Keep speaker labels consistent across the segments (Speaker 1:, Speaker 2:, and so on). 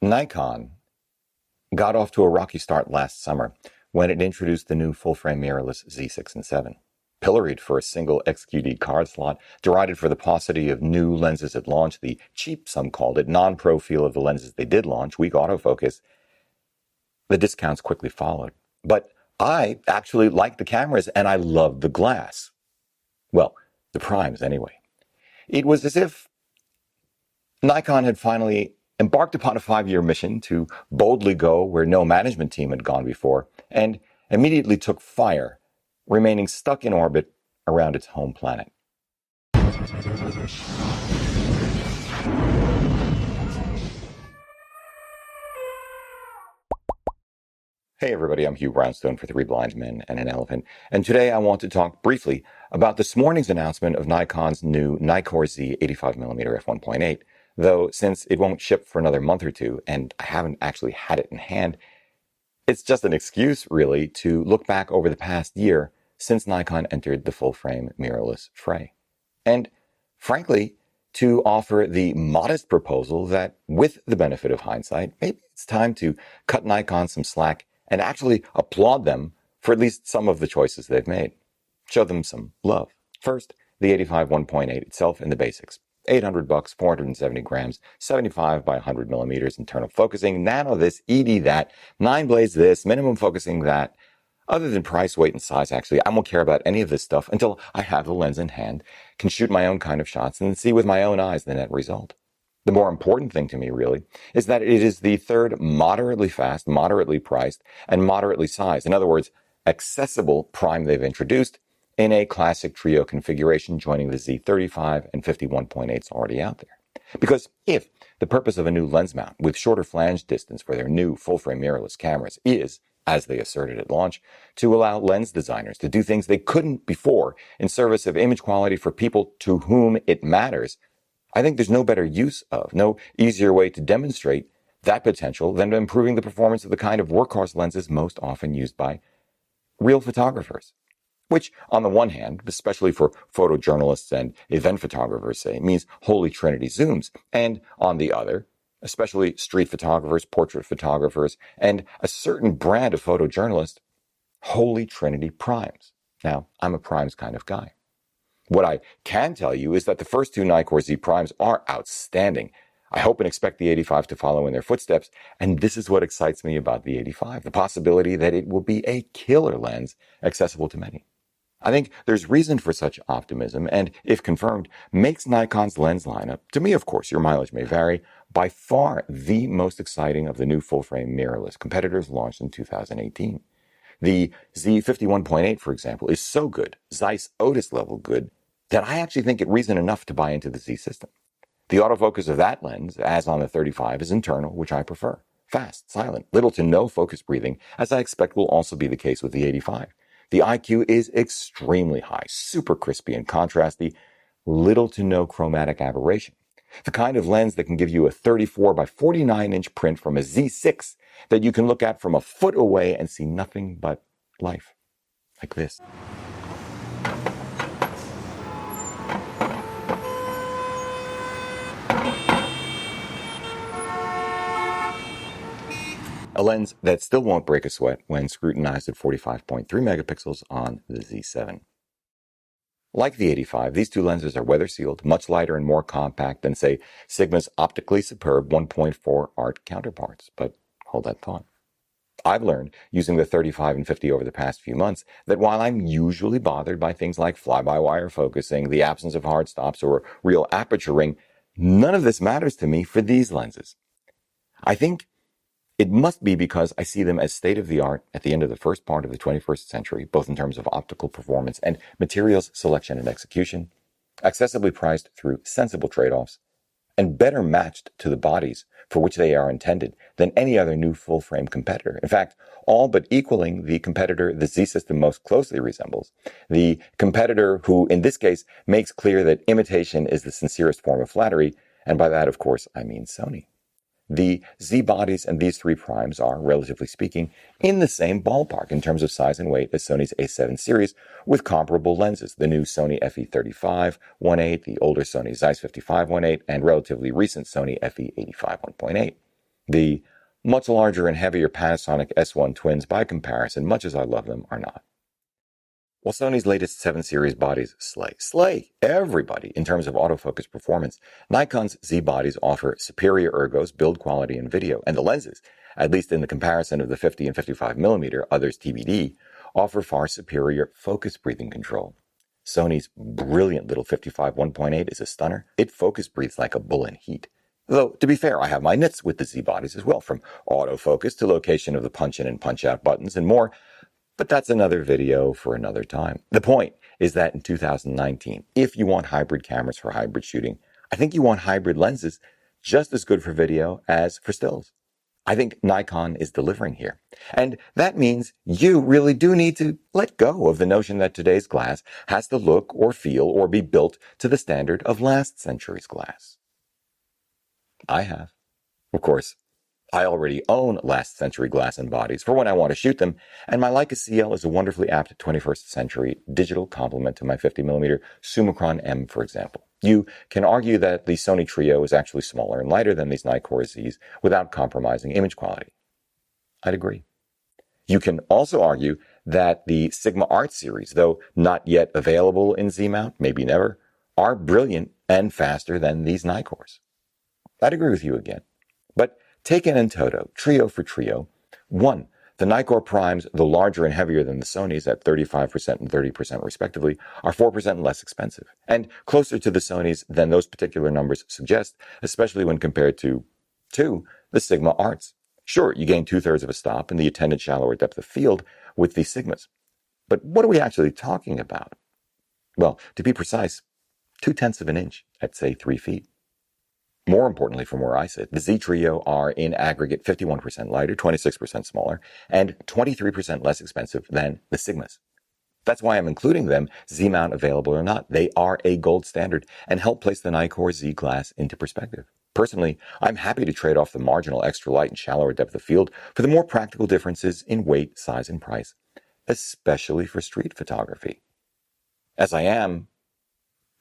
Speaker 1: Nikon got off to a rocky start last summer when it introduced the new full-frame mirrorless Z6 and 7. Pilloried for a single XQD card slot, derided for the paucity of new lenses at launch, the cheap, some called it, non-pro feel of the lenses they did launch, weak autofocus, the discounts quickly followed. But I actually liked the cameras and I loved the glass. Well, the primes anyway. It was as if Nikon had finally embarked upon a 5-year mission to boldly go where no management team had gone before, and immediately took fire, remaining stuck in orbit around its home planet. Hey everybody, I'm Hugh Brownstone for 3 Blind Men and an Elephant, and today I want to talk briefly about this morning's announcement of Nikon's new Nikkor Z 85mm f1.8, though since it won't ship for another month or two, and I haven't actually had it in hand, it's just an excuse, really, to look back over the past year since Nikon entered the full-frame mirrorless fray. And frankly, to offer the modest proposal that, with the benefit of hindsight, maybe it's time to cut Nikon some slack and actually applaud them for at least some of the choices they've made. Show them some love. First, the 85 1.8 itself in the basics. $800, 470 grams, 75 by 100 millimeters internal focusing, nano this, ED that, 9 blades this, minimum focusing that. Other than price, weight, and size, actually, I won't care about any of this stuff until I have the lens in hand, can shoot my own kind of shots, and see with my own eyes the net result. The more important thing to me, really, is that it is the third moderately fast, moderately priced, and moderately sized, in other words, accessible prime they've introduced in a classic trio configuration, joining the Z35 and 51.8s already out there. Because if the purpose of a new lens mount with shorter flange distance for their new full-frame mirrorless cameras is, as they asserted at launch, to allow lens designers to do things they couldn't before in service of image quality for people to whom it matters, I think there's no better use of, no easier way to demonstrate that potential than improving the performance of the kind of workhorse lenses most often used by real photographers. Which, on the one hand, especially for photojournalists and event photographers, say, means holy trinity zooms, and on the other, especially street photographers, portrait photographers, and a certain brand of photojournalist, holy trinity primes. Now, I'm a primes kind of guy. What I can tell you is that the first 2 Nikkor Z primes are outstanding. I hope and expect the 85 to follow in their footsteps, and this is what excites me about the 85, the possibility that it will be a killer lens accessible to many. I think there's reason for such optimism, and if confirmed, makes Nikon's lens lineup, to me of course, your mileage may vary, by far the most exciting of the new full-frame mirrorless competitors launched in 2018. The Z51.8, for example, is so good, Zeiss Otis level good, that I actually think it reason enough to buy into the Z system. The autofocus of that lens, as on the 35, is internal, which I prefer. Fast, silent, little to no focus breathing, as I expect will also be the case with the 85. The IQ is extremely high, super crispy and contrasty, little to no chromatic aberration. The kind of lens that can give you a 34 by 49-inch print from a Z6 that you can look at from a foot away and see nothing but life. Like this. A lens that still won't break a sweat when scrutinized at 45.3 megapixels on the Z7. Like the 85, these 2 lenses are weather-sealed, much lighter and more compact than, say, Sigma's optically superb 1.4 art counterparts. But hold that thought. I've learned, using the 35 and 50 over the past few months, that while I'm usually bothered by things like fly-by-wire focusing, the absence of hard stops, or a real aperture ring, none of this matters to me for these lenses. I think it must be because I see them as state-of-the-art at the end of the first part of the 21st century, both in terms of optical performance and materials selection and execution, accessibly priced through sensible trade-offs, and better matched to the bodies for which they are intended than any other new full-frame competitor. In fact, all but equaling the competitor the Z system most closely resembles, the competitor who, in this case, makes clear that imitation is the sincerest form of flattery, and by that, of course, I mean Sony. The Z bodies and these 3 primes are, relatively speaking, in the same ballpark in terms of size and weight as Sony's A7 series with comparable lenses, the new Sony FE35 1.8, the older Sony Zeiss 55 1.8, and relatively recent Sony FE85 1.8. The much larger and heavier Panasonic S1 twins, by comparison, much as I love them, are not. While Sony's latest 7 series bodies slay everybody in terms of autofocus performance, Nikon's Z bodies offer superior ergos, build quality, and video, and the lenses, at least in the comparison of the 50 and 55mm, others TBD, offer far superior focus breathing control. Sony's brilliant little 55 1.8 is a stunner. It focus breathes like a bull in heat. Though, to be fair, I have my nits with the Z bodies as well, from autofocus to location of the punch-in and punch-out buttons and more. But that's another video for another time. The point is that in 2019, if you want hybrid cameras for hybrid shooting, I think you want hybrid lenses just as good for video as for stills. I think Nikon is delivering here. And that means you really do need to let go of the notion that today's glass has to look or feel or be built to the standard of last century's glass. I have. Of course, I already own last century glass and bodies for when I want to shoot them, and my Leica CL is a wonderfully apt 21st century digital complement to my 50mm Summicron M, for example. You can argue that the Sony Trio is actually smaller and lighter than these Nikkor Zs without compromising image quality. I'd agree. You can also argue that the Sigma Art series, though not yet available in Z-mount, maybe never, are brilliant and faster than these Nikkors. I'd agree with you again. But taken in toto, trio for trio, 1. The Nikkor primes, though larger and heavier than the Sonys at 35% and 30% respectively, are 4% less expensive, and closer to the Sonys than those particular numbers suggest, especially when compared to 2. The Sigma Arts. Sure, you gain 2/3 of a stop and the attendant shallower depth of field with the Sigmas. But what are we actually talking about? Well, to be precise, 0.2 of an inch at, say, 3 feet. More importantly, from where I sit, the Z Trio are in aggregate 51% lighter, 26% smaller, and 23% less expensive than the Sigmas. That's why I'm including them, Z-mount available or not. They are a gold standard and help place the Nikkor Z glass into perspective. Personally, I'm happy to trade off the marginal extra light and shallower depth of field for the more practical differences in weight, size, and price, especially for street photography. As I am,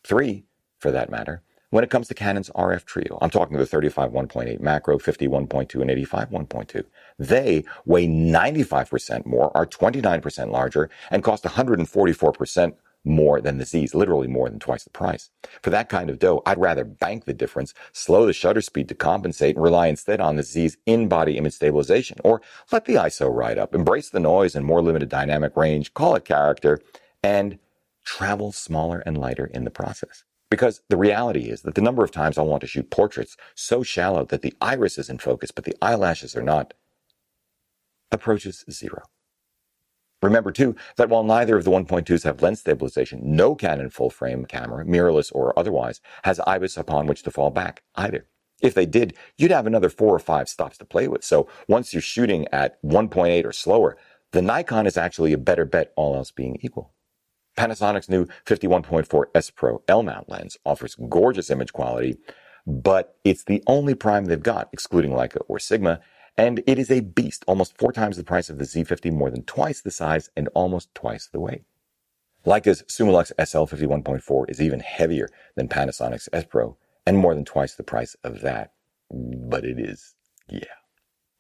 Speaker 1: 3, for that matter, when it comes to Canon's RF trio. I'm talking the 35 1.8 macro, 50 1.2, and 85 1.2. They weigh 95% more, are 29% larger, and cost 144% more than the Zs, literally more than twice the price. For that kind of dough, I'd rather bank the difference, slow the shutter speed to compensate, and rely instead on the Z's in-body image stabilization, or let the ISO ride up, embrace the noise and more limited dynamic range, call it character, and travel smaller and lighter in the process. Because the reality is that the number of times I want to shoot portraits so shallow that the iris is in focus but the eyelashes are not approaches 0. Remember, too, that while neither of the 1.2s have lens stabilization, no Canon full-frame camera, mirrorless or otherwise, has IBIS upon which to fall back either. If they did, you'd have another 4 or 5 stops to play with. So once you're shooting at 1.8 or slower, the Nikon is actually a better bet, all else being equal. Panasonic's new 51.4 S Pro L-mount lens offers gorgeous image quality, but it's the only prime they've got, excluding Leica or Sigma, and it is a beast, almost 4 times the price of the Z50, more than twice the size, and almost twice the weight. Leica's Summilux SL 51.4 is even heavier than Panasonic's S Pro, and more than twice the price of that. But it is, yeah.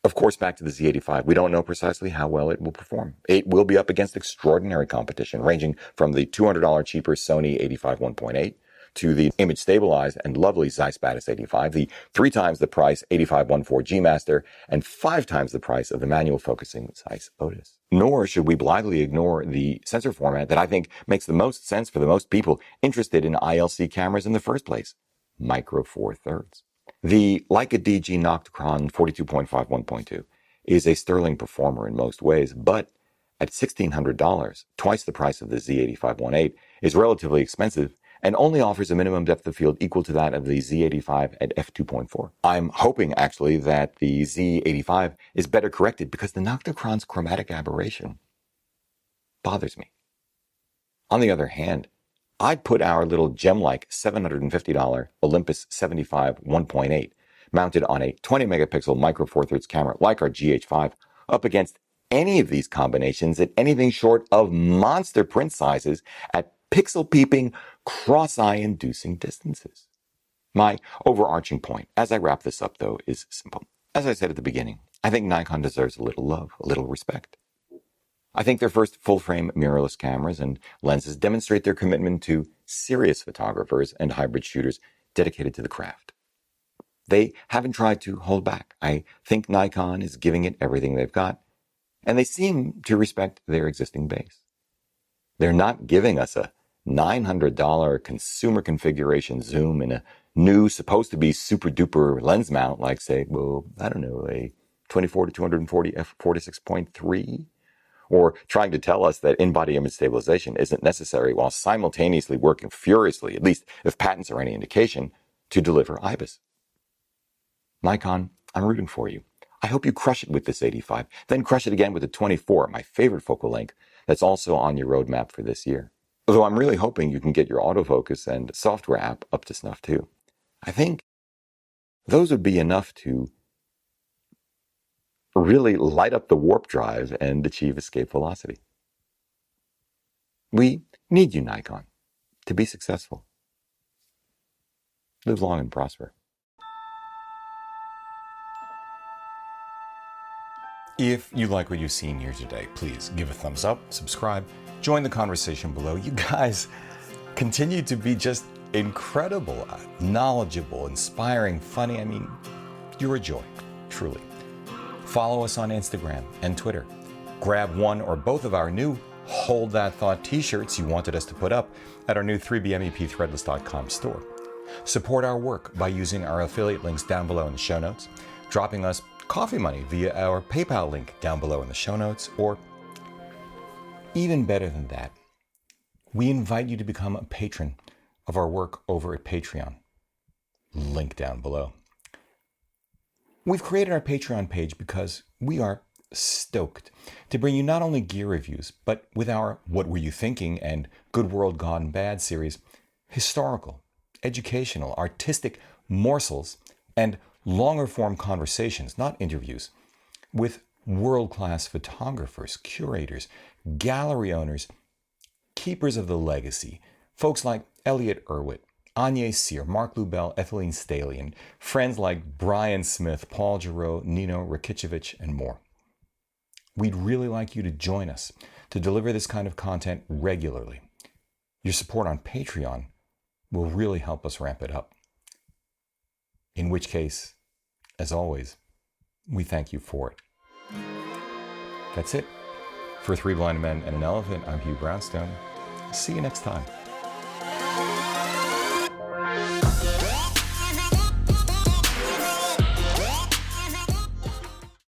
Speaker 1: Of course, back to the Z85, we don't know precisely how well it will perform. It will be up against extraordinary competition, ranging from the $200 cheaper Sony 85 1.8 to the image-stabilized and lovely Zeiss Batis 85, the 3 times the price 85 1.4 G Master, and 5 times the price of the manual focusing Zeiss Otis. Nor should we blithely ignore the sensor format that I think makes the most sense for the most people interested in ILC cameras in the first place, Micro Four Thirds. The Leica DG Nocticron 42.5 1.2 is a sterling performer in most ways, but at $1,600, twice the price of the Z85 1.8, is relatively expensive and only offers a minimum depth of field equal to that of the Z85 at f2.4. I'm hoping, actually, that the Z85 is better corrected because the Nocticron's chromatic aberration bothers me. On the other hand, I'd put our little gem-like $750 Olympus 75 1.8 mounted on a 20 megapixel Micro Four Thirds camera like our GH5 up against any of these combinations at anything short of monster print sizes at pixel-peeping, cross-eye inducing distances. My overarching point, as I wrap this up though, is simple. As I said at the beginning, I think Nikon deserves a little love, a little respect. I think their first full-frame mirrorless cameras and lenses demonstrate their commitment to serious photographers and hybrid shooters dedicated to the craft. They haven't tried to hold back. I think Nikon is giving it everything they've got, and they seem to respect their existing base. They're not giving us a $900 consumer configuration zoom and a new, supposed to be super duper lens mount like, say, a 24 to 240 f46.3, or trying to tell us that in-body image stabilization isn't necessary while simultaneously working furiously, at least if patents are any indication, to deliver IBIS. Nikon, I'm rooting for you. I hope you crush it with this 85, then crush it again with the 24, my favorite focal length, that's also on your roadmap for this year. Although I'm really hoping you can get your autofocus and software app up to snuff too. I think those would be enough to really light up the warp drive and achieve escape velocity. We need you, Nikon, to be successful. Live long and prosper. If you like what you've seen here today, please give a thumbs up, subscribe, join the conversation below. You guys continue to be just incredible, knowledgeable, inspiring, funny. I mean, you're a joy, truly. Follow us on Instagram and Twitter. Grab one or both of our new Hold That Thought t-shirts you wanted us to put up at our new 3BMEPthreadless.com store. Support our work by using our affiliate links down below in the show notes, dropping us coffee money via our PayPal link down below in the show notes, or even better than that, we invite you to become a patron of our work over at Patreon. Link down below. We've created our Patreon page because we are stoked to bring you not only gear reviews, but with our What Were You Thinking and Good World Gone Bad series, historical, educational, artistic morsels, and longer form conversations, not interviews, with world-class photographers, curators, gallery owners, keepers of the legacy, folks like Elliot Irwitt, Agnes Cyr, Mark Lubell, Ethylene Staley, and friends like Brian Smith, Paul Giroux, Nino Rakicevic, and more. We'd really like you to join us to deliver this kind of content regularly. Your support on Patreon will really help us ramp it up. In which case, as always, we thank you for it. That's it. For Three Blind Men and an Elephant, I'm Hugh Brownstone. See you next time.